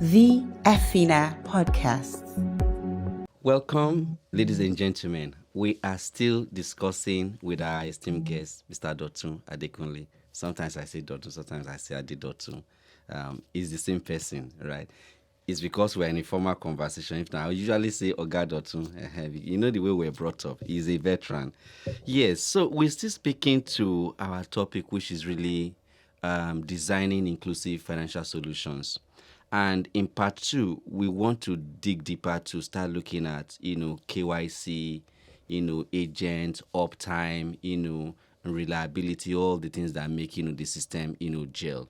the EFINA podcast. Welcome, ladies and gentlemen. We are still discussing with our esteemed guest, Mr. Dotun Adekunle. Sometimes I say Dotun, sometimes I say Ade Dotun. It's the same person, right? It's because we're in a formal conversation. If not, I usually say Oga Dotun. You know the way we're brought up. He's a veteran. Yes, so we're still speaking to our topic, which is really designing inclusive financial solutions. And in part two, we want to dig deeper to start looking at, KYC, agent, uptime, reliability, all the things that make, the system, gel.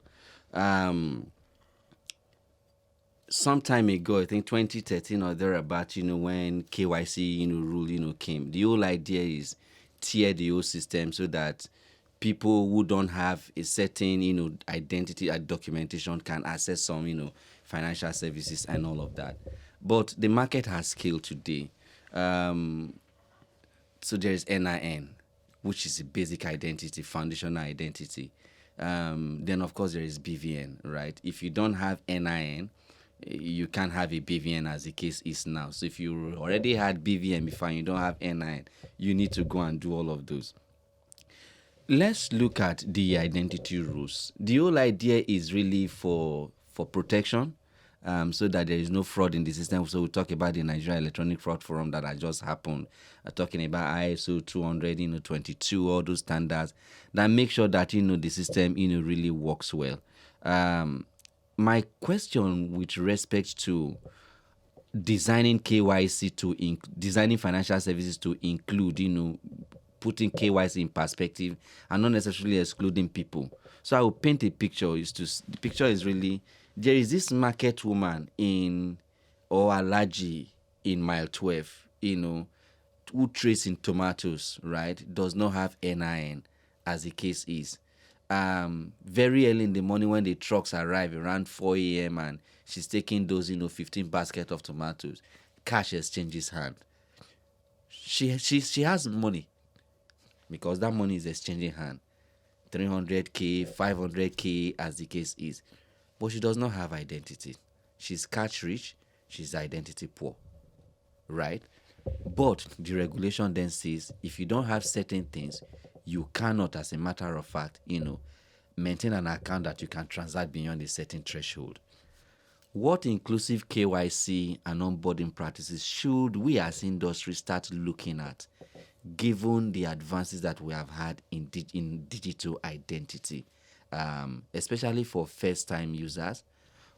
Some time ago, I think 2013 or thereabout, when KYC, rule, came, the whole idea is tier the whole system so that people who don't have a certain, identity and documentation can access some, financial services and all of that. But the market has scaled today. So there is NIN, which is a basic identity, foundational identity. Then, of course, there is BVN, right? If you don't have NIN, you can't have a BVN as the case is now. So if you already had BVN before and you don't have NIN, you need to go and do all of those. Let's look at the identity rules. The whole idea is really for protection, so that there is no fraud in the system. So we'll talk about the Nigeria Electronic Fraud Forum that has just happened, talking about ISO 200, 22, all those standards that make sure that, the system, really works well. My question with respect to designing KYC designing financial services to include, putting KYC in perspective and not necessarily excluding people. So I will paint a picture. The picture is really, there is this market woman or Alaji in mile 12, who trades in tomatoes, right? Does not have NIN, as the case is. Very early in the morning when the trucks arrive around 4 a.m. and she's taking those, 15 baskets of tomatoes, cash exchanges hand. She has money because that money is exchanging hand. 300K, 500K, as the case is. But she does not have identity. She's cash rich, she's identity poor, right? But the regulation then says if you don't have certain things, you cannot, as a matter of fact, maintain an account that you can transact beyond a certain threshold. What inclusive KYC and onboarding practices should we as industry start looking at, given the advances that we have had in digital identity, especially for first-time users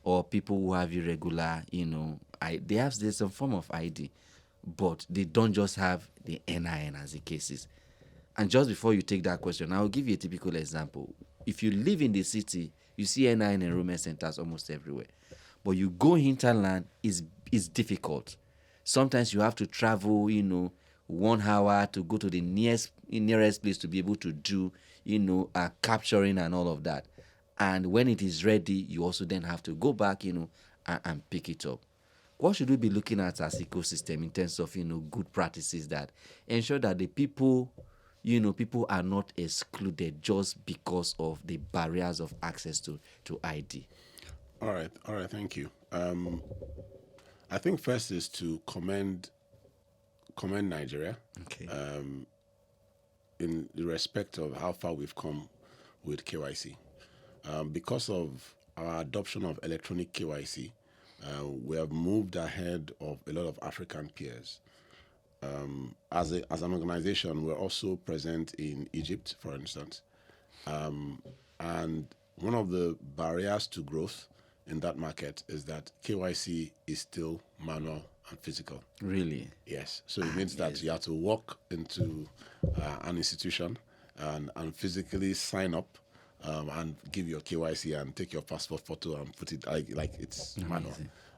or people who have irregular, there's some form of ID, but they don't just have the NIN as the cases. And just before you take that question, I'll give you a typical example. If you live in the city, you see NIN enrollment centers almost everywhere. But you go hinterland, it's difficult. Sometimes you have to travel, 1 hour to go to the nearest place to be able to do, capturing and all of that. And when it is ready, you also then have to go back, and pick it up. What should we be looking at as ecosystem in terms of, good practices that ensure that the people are not excluded just because of the barriers of access to ID? All right, thank you. I think first is to commend Nigeria, Okay. In the respect of how far we've come with KYC. Because of our adoption of electronic KYC, we have moved ahead of a lot of African peers. As an organization, we're also present in Egypt, for instance. And one of the barriers to growth in that market is that KYC is still manual and physical. Really? Yes. So it means that you have to walk into an institution and physically sign up and give your KYC and take your passport photo and put it like it's manual.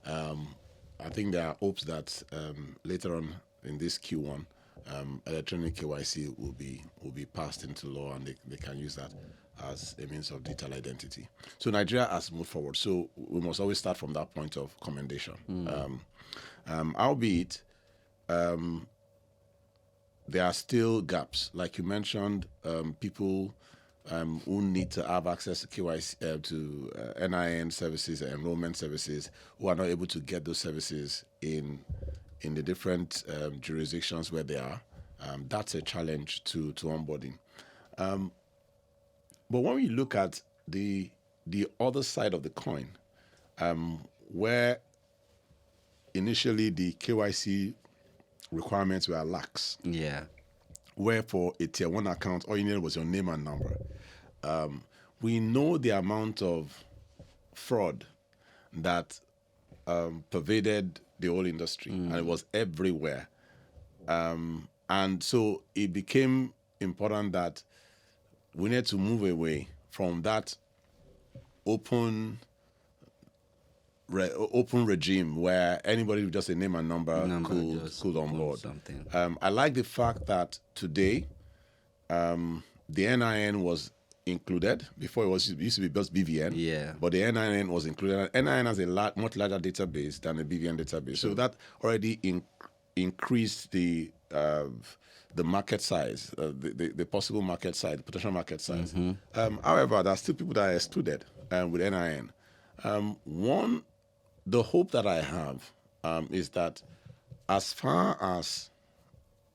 I think there are hopes that later on in this Q1, electronic KYC will be passed into law and they can use that as a means of digital identity. So Nigeria has moved forward. So we must always start from that point of commendation. Albeit, there are still gaps. Like you mentioned, people who need to have access to KYC, to NIN services, enrollment services, who are not able to get those services in the different jurisdictions where they are. That's a challenge to onboarding. But when we look at the other side of the coin, where initially the KYC requirements were lax, where for a tier 1 account, all you needed was your name and number. We know the amount of fraud that pervaded the whole industry, and it was everywhere. And so it became important that we need to move away from that open regime where anybody with just a name and number could onboard. I like the fact that today the NIN was included. Before it used to be just BVN, but the NIN was included. NIN has a much larger database than the BVN database, so that already increased the market size, the possible market size, the potential market size. However, there are still people that are excluded with NIN. The hope that I have is that as far as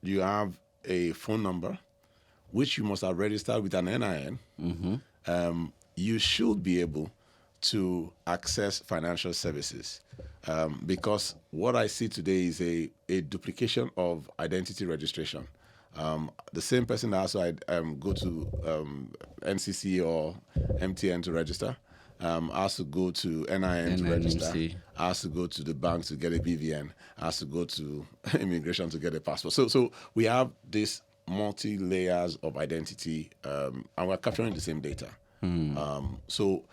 you have a phone number, which you must have registered with an NIN, you should be able to access financial services. Because what I see today is a duplication of identity registration. The same person that also go to NCC or MTN to register has to go to NIN to register, has to go to the bank to get a BVN, has to go to immigration to get a passport. So we have this multi-layers of identity, and we're capturing the same data. So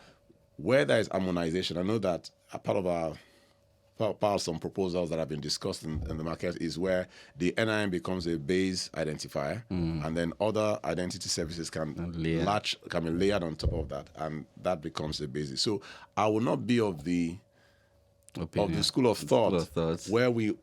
where there is harmonization, I know that a part of some proposals that have been discussed in the market is where the NIN becomes a base identifier, and then other identity services can be layered on top of that, and that becomes a basis. So I will not be of the school of thought where we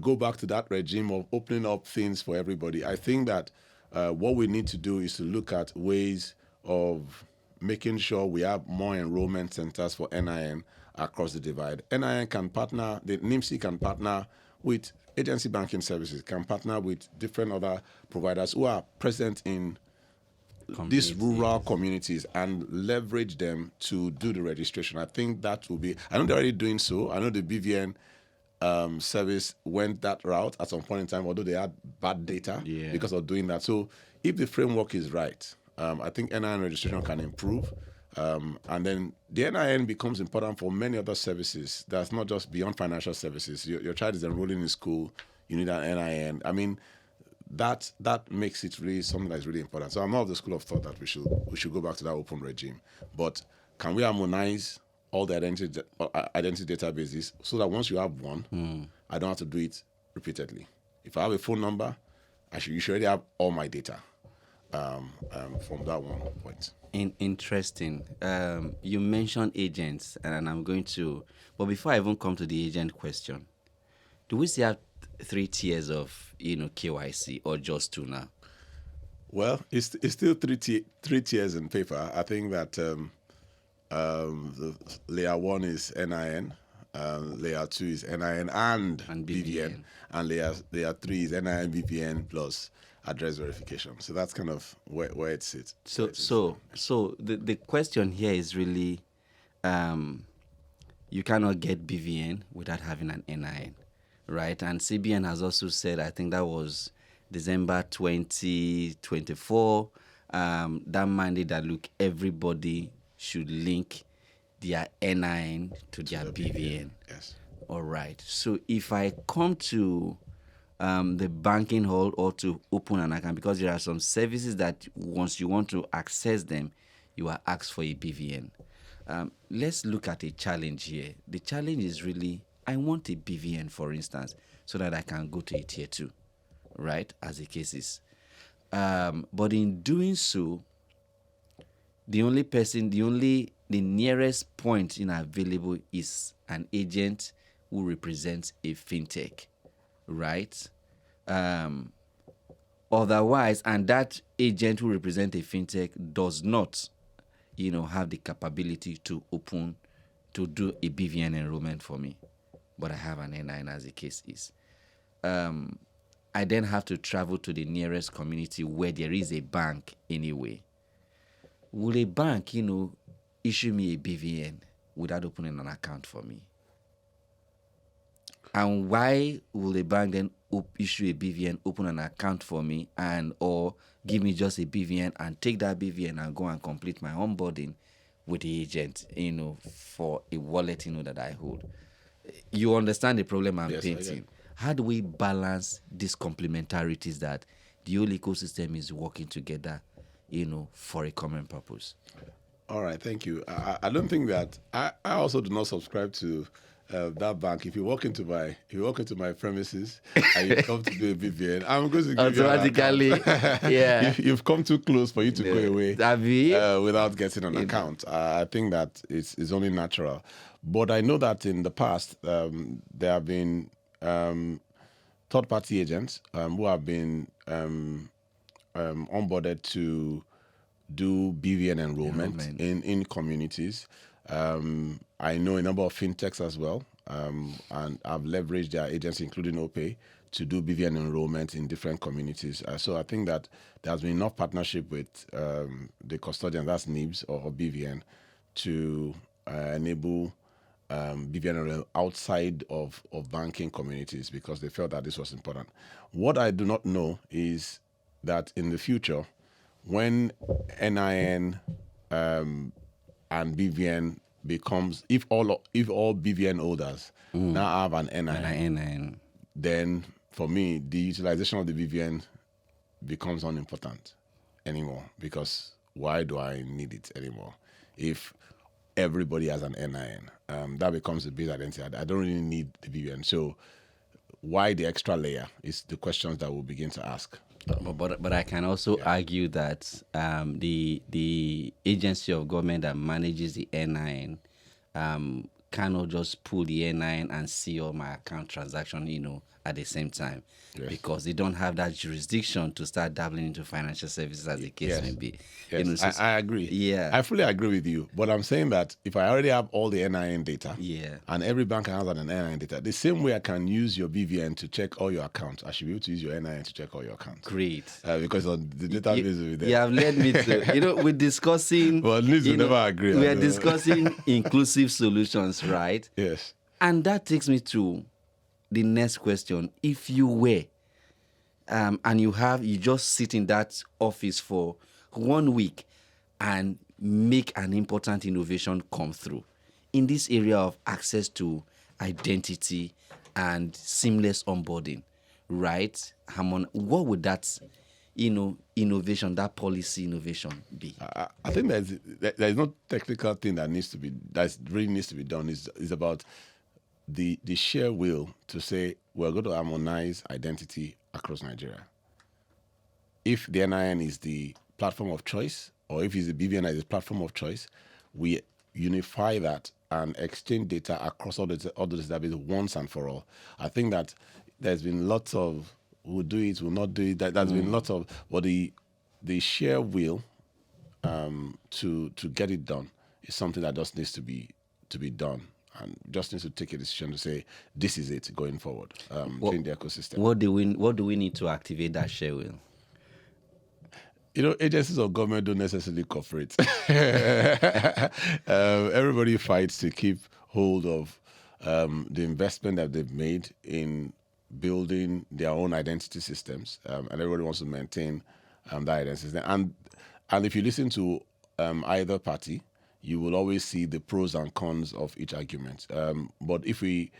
go back to that regime of opening up things for everybody. I think that what we need to do is to look at ways of making sure we have more enrollment centers for NIN across the divide. NIN can partner, the NIMC can partner with agency banking services, can partner with different other providers who are present in these rural communities and leverage them to do the registration. I think that will be, I know they're already doing so. I know the BVN service went that route at some point in time, although they had bad data because of doing that. So if the framework is right, I think NIN registration can improve. And then the NIN becomes important for many other services. That's not just beyond financial services. Your child is enrolling in school, you need an NIN. I mean, that makes it really something that's really important. So I'm not of the school of thought that we should go back to that open regime. But can we harmonize all the identity databases so that once you have one, I don't have to do it repeatedly? If I have a phone number, you should already have all my data from that one point. Interesting. You mentioned agents, and I'm going to... But before I even come to the agent question, do we still have 3 tiers of KYC or just 2 now? Well, it's still 3 tiers in paper. I think that the layer 1 is NIN, layer 2 is NIN and BVN, and layer 3 is NIN, BVN plus address verification. So that's kind of where it sits. So the question here is really, you cannot get BVN without having an NIN, right? And CBN has also said, I think that was December 2024, that mandate that, look, everybody should link their NIN to their BVN. Yes. All right. So if I come to the banking hall or to open an account, because there are some services that once you want to access them, you are asked for a BVN. Let's look at a challenge here. The challenge is really, I want a BVN, for instance, so that I can go to a tier 2, right, as the case is. But in doing so, the nearest point available is an agent who represents a fintech, right? Otherwise, and that agent who represents a fintech does not, have the capability to do a BVN enrollment for me, but I have an NIN as the case is. I then have to travel to the nearest community where there is a bank anyway. Will a bank, issue me a BVN without opening an account for me? And why will a bank then issue a BVN, open an account for me, or give me just a BVN and take that BVN and go and complete my onboarding with the agent, for a wallet, that I hold? You understand the problem I'm painting? How do we balance these complementarities that the whole ecosystem is working together, for a common purpose? All right, thank you. I don't think that I also do not subscribe to that bank. If you walk into my premises and you come to do a BVN, I'm going to give automatically. You an account. Yeah, you've come too close for you to go away without getting an account. I think that it's only natural. But I know that in the past there have been third-party agents who have been onboarded to do BVN enrollment. In communities. I know a number of fintechs as well, and I've leveraged their agents, including OPay, to do BVN enrollment in different communities. So I think that there's been enough partnership with the custodian, that's NIBS or BVN, to enable BVN outside of banking communities, because they felt that this was important. What I do not know is that in the future, when NIN and BVN becomes, if all BVN holders now have an NIN, then for me the utilization of the BVN becomes unimportant anymore, because why do I need it anymore if everybody has an NIN? That becomes a bit identity. I don't really need the BVN. So why the extra layer is the questions that we'll begin to ask. But I can also argue that the agency of government that manages the NIN cannot just pull the NIN and see all my account transaction, at the same time, because they don't have that jurisdiction to start dabbling into financial services, as the case may be. Yes, I agree. Yeah, I fully agree with you. But I'm saying that if I already have all the NIN data, and every bank has an NIN data, the same way I can use your BVN to check all your accounts, I should be able to use your NIN to check all your accounts. Great. Because on the database will be there. You have led me to, we're discussing. Well, at least we never agree. We are discussing inclusive solutions, right? Yes. And that takes me to the next question. If you were, and you just sit in that office for 1 week and make an important innovation come through in this area of access to identity and seamless onboarding, right? What would that, innovation, that policy innovation be? I think there's no technical thing that really needs to be done. It's about the sheer will to say we're going to harmonize identity across Nigeria. If the NIN is the platform of choice, or if it's the BVN is the platform of choice, we unify that and exchange data across all the databases once and for all. I think that there's been lots of will do it, will not do it. There's been lots of, but the sheer will to get it done is something that just needs to be done. And just needs to take a decision to say, this is it going forward, change the ecosystem. What do we need to activate that share will? Agencies of government don't necessarily cooperate. Everybody fights to keep hold of the investment that they've made in building their own identity systems, and everybody wants to maintain that identity system. And if you listen to either party, you will always see the pros and cons of each argument. But if you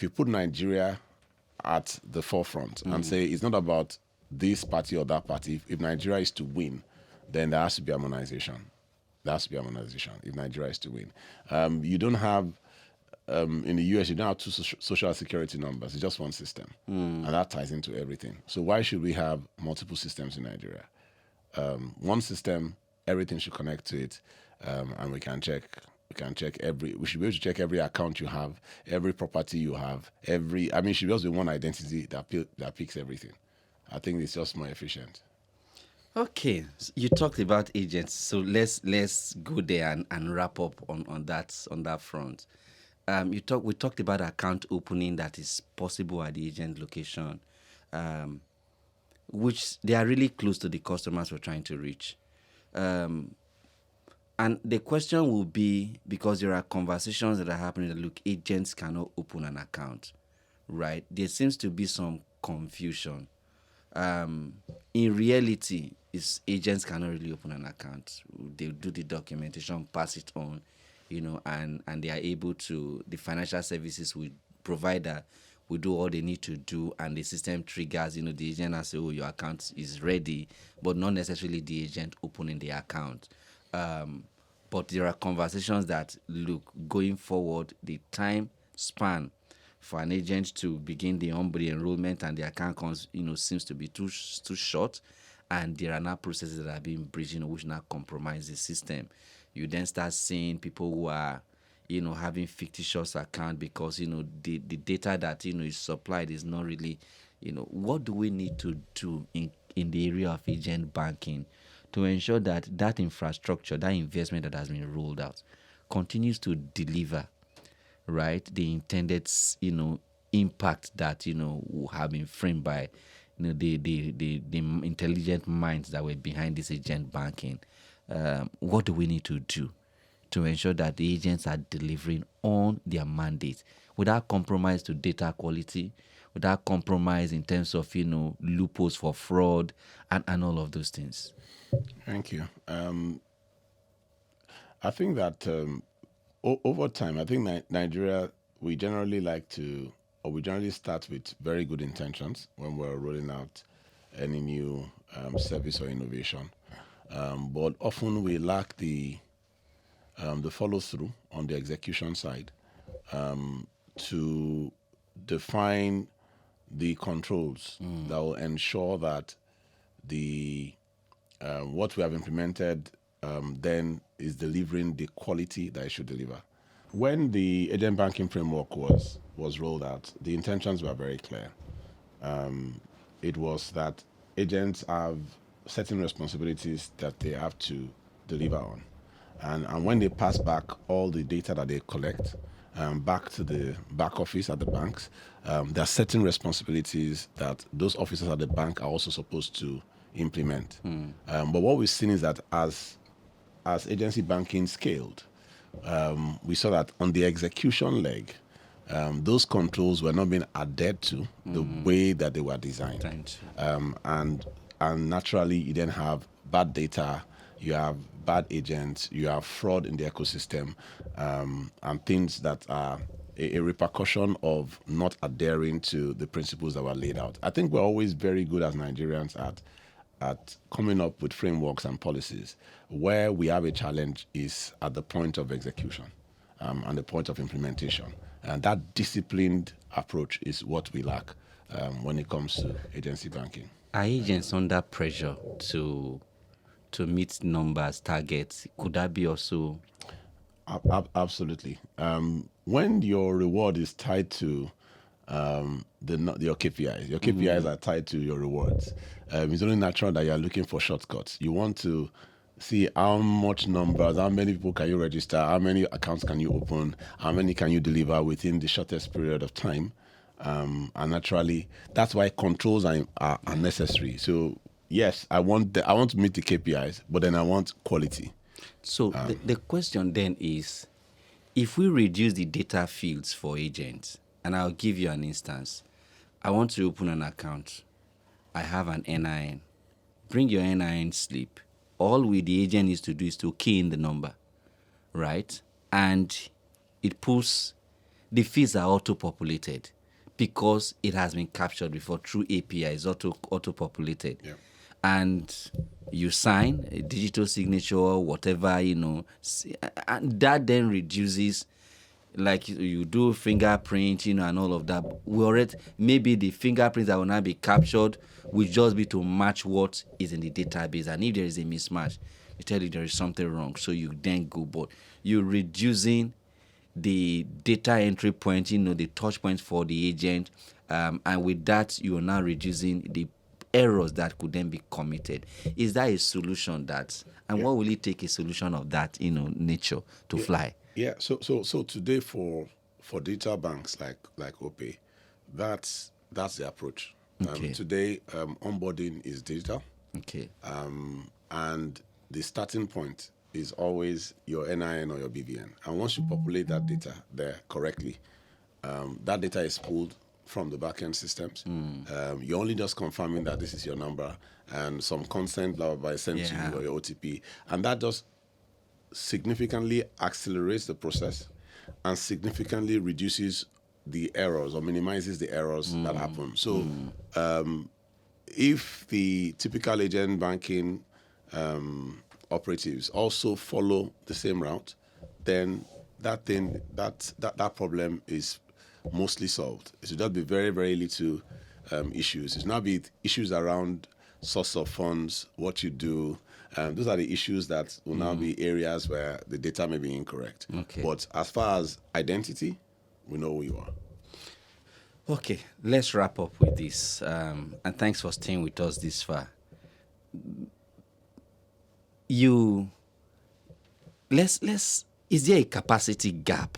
put Nigeria at the forefront and say it's not about this party or that party, if Nigeria is to win, then there has to be harmonization. If Nigeria is to win. You don't have, in the US, you don't have two social security numbers. It's just one system. And that ties into everything. So why should we have multiple systems in Nigeria? One system, everything should connect to it. And we can check we should be able to check every account you have, every property you have, it should just be one identity that picks everything. I think it's just more efficient. Okay, you talked about agents, so let's go there and wrap up on that front. We talked about account opening that is possible at the agent location, which they are really close to the customers we're trying to reach. And the question will be, because there are conversations that are happening that, look, agents cannot open an account, right? There seems to be some confusion. In reality, is agents cannot really open an account. They do the documentation, pass it on, and they are able to, the financial services we provider will do all they need to do, and the system triggers, the agent and say, oh, your account is ready, but not necessarily the agent opening the account. But there are conversations that, look, going forward, the time span for an agent to begin the enrollment and the account seems to be too short, and there are now processes that are being breached, which now compromise the system. You then start seeing people who are, having fictitious account because the data that is supplied is not really, what do we need to do in the area of agent banking to ensure that that infrastructure, that investment that has been rolled out, continues to deliver, right, the intended impact that will have been framed by the intelligent minds that were behind this agent banking. What do we need to do to ensure that the agents are delivering on their mandate without compromise to data quality, without compromise in terms of loopholes for fraud and all of those things? Thank you. I think that over time, I think Nigeria, we generally start with very good intentions when we're rolling out any new service or innovation. But often we lack the follow through on the execution side to define the controls that will ensure that the what we have implemented then is delivering the quality that it should deliver. When the agent banking framework was rolled out, the intentions were very clear. It was that agents have certain responsibilities that they have to deliver on. And when they pass back all the data that they collect back to the back office at the banks, there are certain responsibilities that those officers at the bank are also supposed to implement. But what we've seen is that as agency banking scaled, we saw that on the execution leg, those controls were not being adhered to the way that they were designed. And naturally, you then have bad data, you have bad agents, you have fraud in the ecosystem, and things that are a repercussion of not adhering to the principles that were laid out. I think we're always very good as Nigerians at coming up with frameworks and policies. Where we have a challenge is at the point of execution and the point of implementation. And that disciplined approach is what we lack when it comes to agency banking. Are agents under pressure to meet numbers, targets? Could that be also? Absolutely. When your reward is tied to your KPIs, your KPIs are tied to your rewards. It's only natural that you're looking for shortcuts. You want to see how much numbers, how many people can you register, how many accounts can you open, how many can you deliver within the shortest period of time. And naturally, that's why controls are necessary. So yes, I want to meet the KPIs, but then I want quality. So the question then is, if we reduce the data fields for agents, and I'll give you an instance. I want to open an account. I have an NIN. Bring your NIN slip. All the agent needs to do is to key in the number, right? And it pulls, the fields are auto-populated because it has been captured before through APIs, auto-populated. Yeah. And you sign a digital signature, whatever, and that then reduces, like you do fingerprint, and all of that. We already, maybe the fingerprints that will now be captured will just be to match what is in the database. And if there is a mismatch, they tell you there is something wrong. So you then go, but you're reducing the data entry point, the touch points for the agent. And with that, you are now reducing the errors that could then be committed. Is that a solution and what will it take a solution of that, nature to fly? Yeah. So today for digital banks like OPay, that's the approach. Okay. Today, onboarding is digital. Okay. And the starting point is always your NIN or your BVN. And once you populate that data there correctly, that data is pulled from the backend systems. You're only just confirming that this is your number and some consent blah, blah, blah, is sent to you or your OTP. And that just significantly accelerates the process and significantly reduces the errors or minimizes the errors that happen. So if the typical agent banking operatives also follow the same route, then that problem is mostly solved. It should just be very, very little issues. It should not be issues around source of funds, what you do. Those are the issues that will now be areas where the data may be incorrect. Okay. But as far as identity, we know who you are. Okay, let's wrap up with this. And thanks for staying with us this far. Is there a capacity gap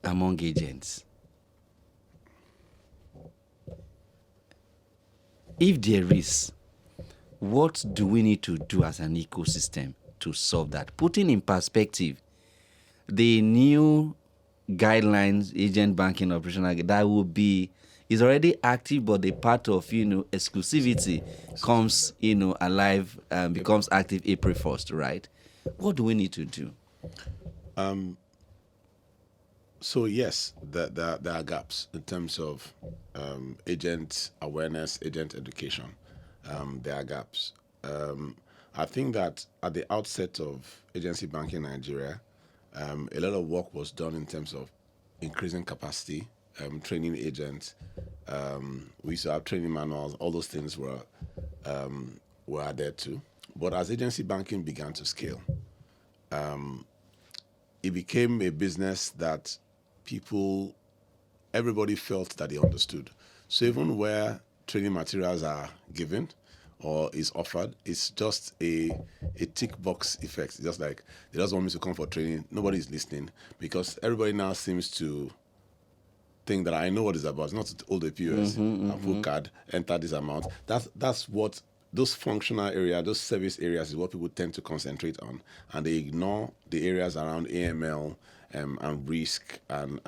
among agents? If there is, what do we need to do as an ecosystem to solve that? Putting in perspective, the new guidelines, agent banking operational, that is already active, but the part of exclusivity comes alive and becomes active April 1st, right? What do we need to do? So yes, there are gaps in terms of agent awareness, agent education. There are gaps. I think that at the outset of agency banking in Nigeria, a lot of work was done in terms of increasing capacity, training agents. We used to have training manuals. All those things were added to. But as agency banking began to scale, it became a business that everybody felt that they understood. So even where training materials are given or is offered, it's just a tick box effect. It's just like, they just want me to come for training. Nobody's listening because everybody now seems to think that I know what it's about. It's not to hold a POS, a full card, enter this amount. That's what those functional areas, those service areas is what people tend to concentrate on. And they ignore the areas around AML and risk and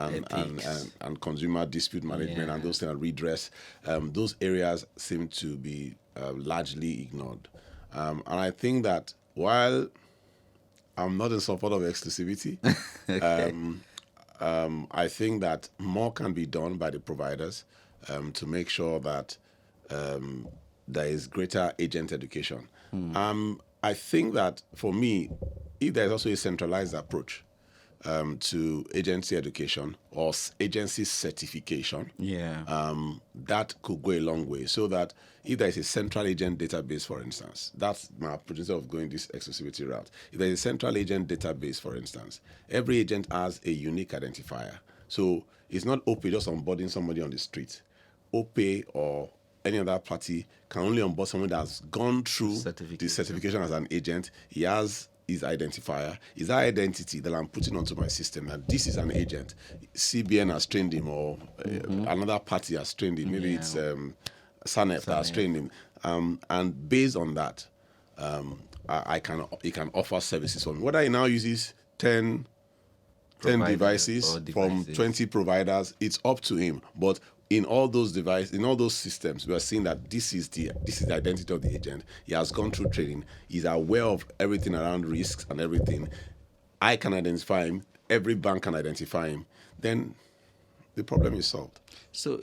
consumer dispute management and those things, and redress. Those areas seem to be largely ignored. And I think that while I'm not in support of exclusivity, I think that more can be done by the providers to make sure that there is greater agent education. I think that for me, if there's also a centralized approach to agency education or agency certification, that could go a long way. So that if there is a central agent database, for instance, that's my approach instead of going this exclusivity route. If there is a central agent database, for instance, every agent has a unique identifier. So it's not OPay just onboarding somebody on the street. OPay or any other party can only onboard someone that's gone through the certification as an agent. He has his identifier. Is that identity that I'm putting onto my system that this is an agent. CBN has trained him, or another party has trained him. Maybe it's SANEF that has trained him. And based on that, he can offer services for me. Whether he now uses 10 devices from 20 providers, it's up to him. But in all those devices, in all those systems, we are seeing that this is the identity of the agent. He has gone through training. He's aware of everything around risks and everything. I can identify him. Every bank can identify him. Then the problem is solved. So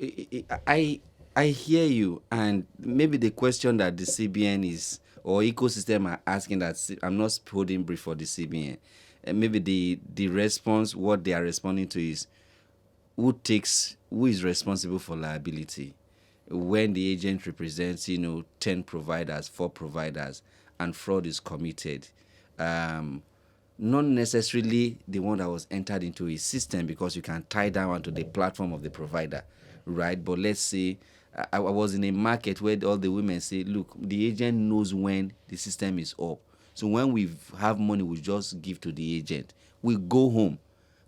I hear you, and maybe the question that the CBN is or ecosystem are asking, that I'm not holding brief for the CBN. Maybe the response, what they are responding to is, who is responsible for liability when the agent represents 10 providers, 4 providers, and fraud is committed. Not necessarily the one that was entered into a system, because you can tie that one to the platform of the provider, right? But let's say I was in a market where all the women say, look, the agent knows when the system is up. So when we have money, we just give to the agent. We go home.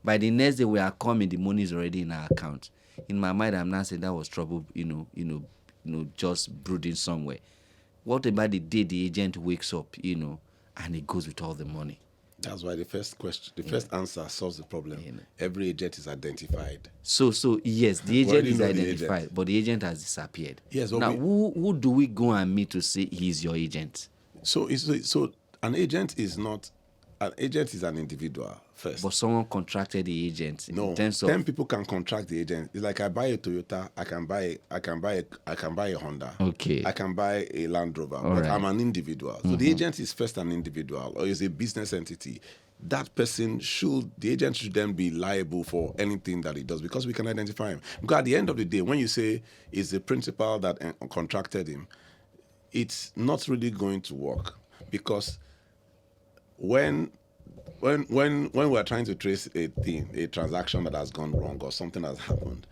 By the next day we are coming, the money is already in our account. In my mind, I'm not saying that was trouble, just brooding somewhere. What about the day the agent wakes up, and he goes with all the money? That's why the first answer solves the problem. Every agent is identified. So yes, the agent is identified, but the agent has disappeared. Yes. Now, who do we go and meet to say he's your agent? So an agent is not. An agent is an individual first. But someone contracted the agent. No, in terms of 10 people can contract the agent. It's like I buy a Toyota, I can buy a Honda. Okay. I can buy a Land Rover, but right. I'm an individual. So the agent is first an individual or is a business entity. That person the agent should then be liable for anything that he does because we can identify him. Because at the end of the day, when you say it's the principal that contracted him, it's not really going to work because when we're trying to trace a transaction that has gone wrong or something has happened,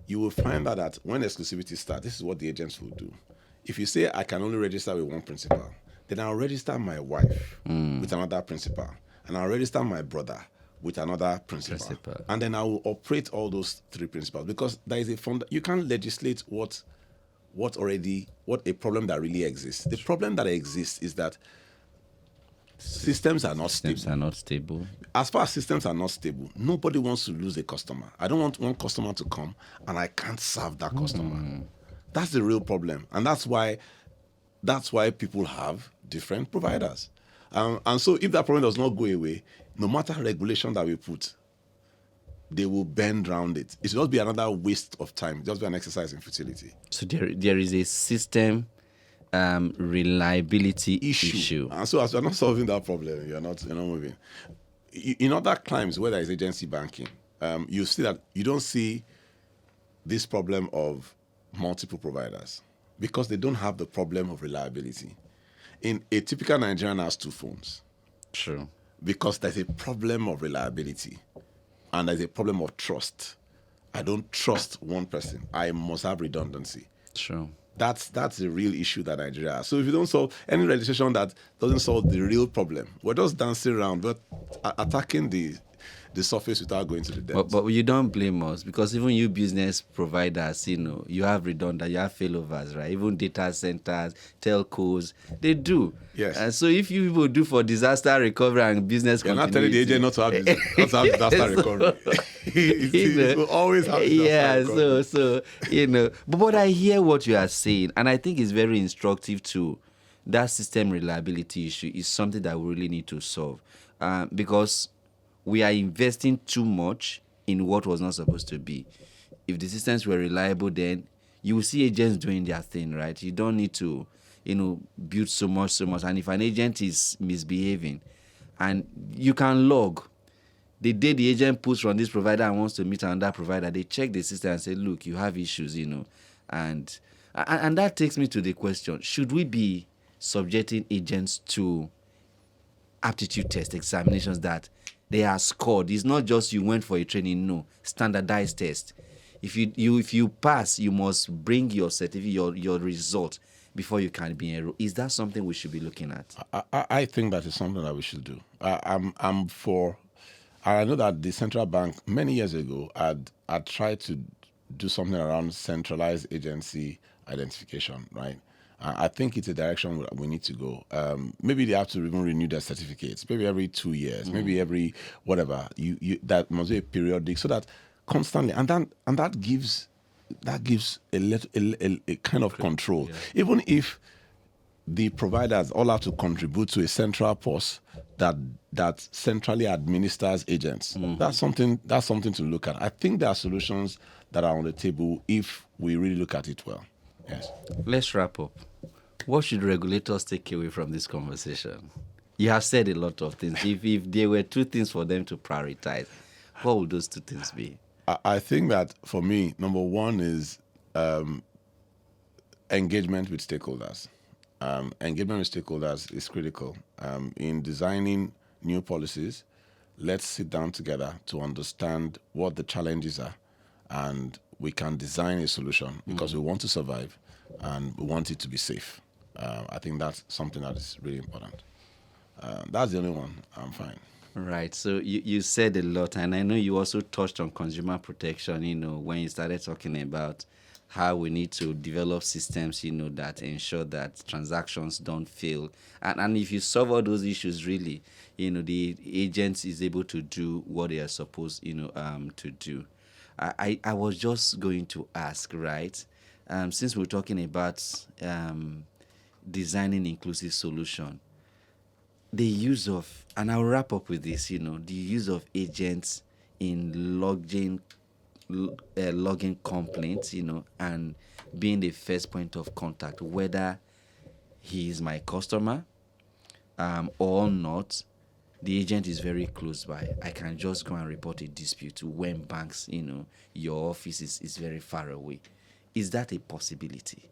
you will find that when exclusivity starts, this is what the agents will do. If you say, I can only register with one principal, then I'll register my wife with another principal, and I'll register my brother with another principal. And then I will operate all those three principals because there is you can't legislate what a problem that really exists. The problem that exists is that systems are not stable. As far as systems are not stable, nobody wants to lose a customer. I don't want one customer to come and I can't serve that customer. That's the real problem. And that's why people have different providers. And so if that problem does not go away, no matter regulation that we put, they will bend around it. It will just be another waste of time. It will just be an exercise in futility. So there is a system reliability issue. And so as you're not solving that problem, you're not moving. In other climes where there is agency banking, you see that you don't see this problem of multiple providers because they don't have the problem of reliability. In a typical Nigerian has two phones. True. Because there's a problem of reliability and there's a problem of trust. I don't trust one person. I must have redundancy. True. That's the real issue that Nigeria has. So if you don't solve any legislation that doesn't solve the real problem, we're just dancing around, but attacking the surface without going to the depths. But you don't blame us because even you business providers, you have redundant, you have failovers, right? Even data centers, telcos, they do. Yes. And so if you people do for disaster recovery and business you're continuity, not telling the agent not to have disaster recovery. It will always have disaster recovery. But I hear what you are saying, and I think it's very instructive too. That system reliability issue is something that we really need to solve because we are investing too much in what was not supposed to be. If the systems were reliable, then you will see agents doing their thing, right? You don't need to, build so much. And if an agent is misbehaving, and you can log, the day the agent puts from this provider and wants to meet another provider, they check the system and say, look, you have issues, And that takes me to the question, should we be subjecting agents to aptitude test examinations that they are scored? It's not just you went for a training, no, standardized test. If you pass, you must bring your certificate, your result before you can be enrolled. Is that something we should be looking at? I think that is something that we should do. I'm for. I know that the central bank many years ago had tried to do something around centralized agency identification, right? I think it's a direction we need to go. Maybe they have to even renew their certificates, maybe every 2 years, maybe every whatever. That must be a periodic, so that constantly, and that gives a kind of control. Yeah. Even if the providers all have to contribute to a central purse that centrally administers agents. That's something to look at. I think there are solutions that are on the table if we really look at it well. Yes. Let's wrap up. What should regulators take away from this conversation? You have said a lot of things. If there were two things for them to prioritize, what would those two things be? I think that for me, number one is engagement with stakeholders. Engagement with stakeholders is critical. In designing new policies, let's sit down together to understand what the challenges are and we can design a solution because we want to survive and we want it to be safe. I think that's something that is really important. That's the only one. I'm fine. Right. So you said a lot, and I know you also touched on consumer protection, when you started talking about how we need to develop systems, that ensure that transactions don't fail. And if you solve all those issues, really, the agent is able to do what they are supposed, to do. I was just going to ask, right, since we're talking about designing inclusive solution, the use of, and I'll wrap up with this, the use of agents in logging complaints, and being the first point of contact, whether he is my customer or not. The agent is very close by. I can just go and report a dispute when banks, your office is very far away. Is that a possibility?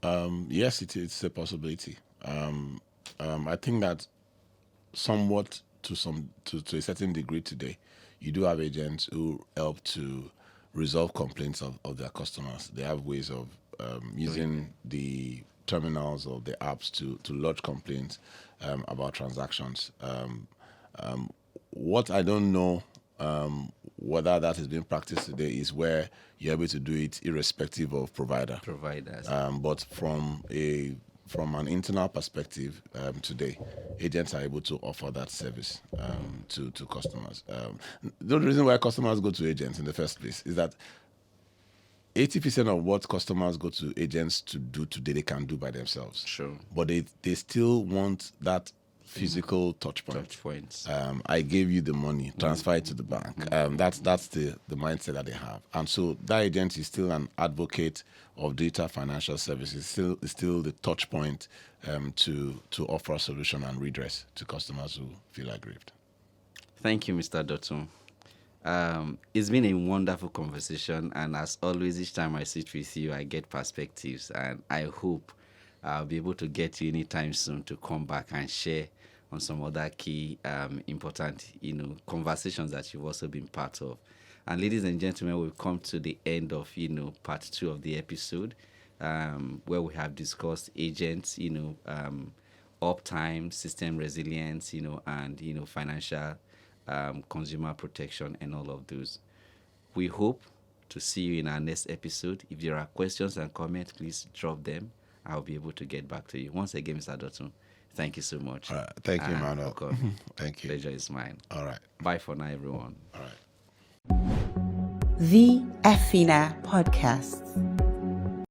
Yes, it's a possibility. I think that somewhat to a certain degree today, you do have agents who help to resolve complaints of their customers. They have ways of using the terminals or the apps to lodge complaints about transactions. What I don't know whether that is being practiced today is where you're able to do it irrespective of providers. But from an internal perspective, today, agents are able to offer that service to customers. The reason why customers go to agents in the first place is that 80% of what customers go to agents to do today, they can do by themselves. Sure. But they still want that physical touch point. I gave you the money, transfer it to the bank. That's the mindset that they have. And so that agent is still an advocate of digital financial services, still the touch point to offer a solution and redress to customers who feel aggrieved. Thank you, Mr. Dotun. It's been a wonderful conversation, and as always, each time I sit with you, I get perspectives, and I hope I'll be able to get you anytime soon to come back and share on some other key, important, conversations that you've also been part of. And ladies and gentlemen, we've come to the end of, part 2 of the episode, where we have discussed agents, uptime, system resilience, and, financial consumer protection and all of those. We hope to see you in our next episode. If there are questions and comments, please drop them. I'll be able to get back to you. Once again, Mr. Dotun, thank you so much. All right. Thank you, Immanuel. Thank you. Pleasure is mine. All right. Bye for now, everyone. All right. The EFINA Podcast.